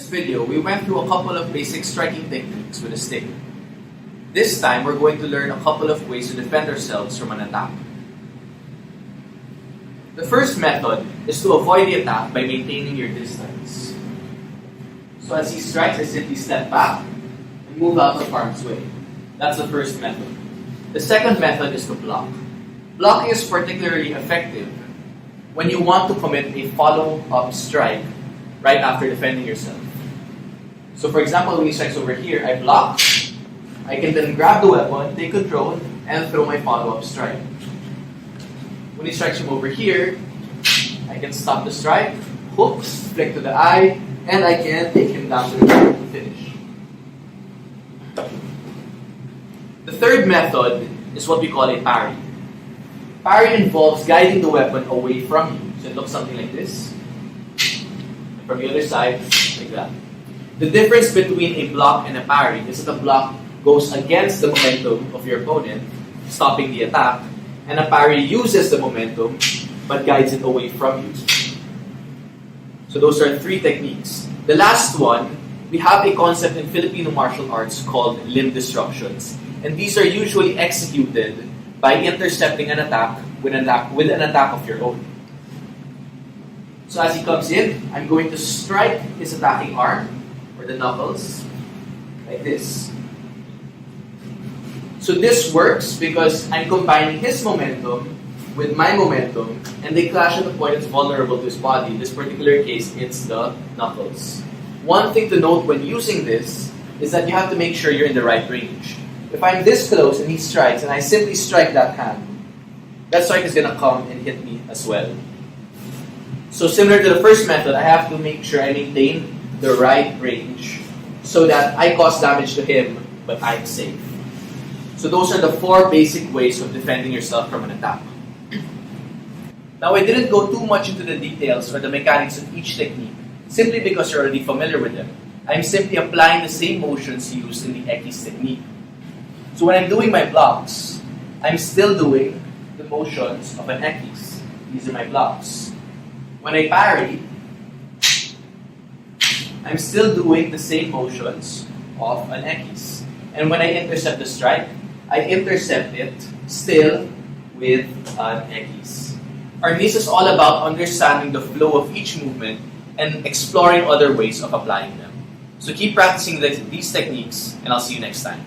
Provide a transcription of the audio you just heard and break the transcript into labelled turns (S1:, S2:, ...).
S1: first video, we went through a couple of basic striking techniques with a stick. This time, we're going to learn a couple of ways to defend ourselves from an attack. The first method is to avoid the attack by maintaining your distance. So as he strikes, I simply step back and move out of harm's way. That's the first method. The second method is to block. Blocking is particularly effective when you want to commit a follow-up strike right after defending yourself. So for example, when he strikes over here, I block. I can then grab the weapon, take control, and throw my follow-up strike. When he strikes from over here, I can stop the strike, hooks, flick to the eye, and I can take him down to the ground to finish. The third method is what we call a parry. Parry involves guiding the weapon away from you. So it looks something like this. And from the other side, like that. The difference between a block and a parry is that a block goes against the momentum of your opponent, stopping the attack, and a parry uses the momentum but guides it away from you. So those are three techniques. The last one, we have a concept in Filipino martial arts called limb disruptions. And these are usually executed by intercepting an attack with an attack of your own. So as he comes in, I'm going to strike his attacking arm, or the knuckles, like this. So this works because I'm combining his momentum with my momentum, and they clash at the point that's vulnerable to his body. In this particular case, it's the knuckles. One thing to note when using this is that you have to make sure you're in the right range. If I'm this close and he strikes, and I simply strike that hand, that strike is going to come and hit me as well. So similar to the first method, I have to make sure I maintain the right range so that I cause damage to him, but I'm safe. So those are the four basic ways of defending yourself from an attack. Now I didn't go too much into the details or the mechanics of each technique, simply because you're already familiar with them. I'm simply applying the same motions used in the Ekis technique. So when I'm doing my blocks, I'm still doing the motions of an Ekis. These are my blocks. When I parry, I'm still doing the same motions of an Ekis. And when I intercept the strike, I intercept it still with an Ekis. Arnis is all about understanding the flow of each movement and exploring other ways of applying them. So keep practicing these techniques, and I'll see you next time.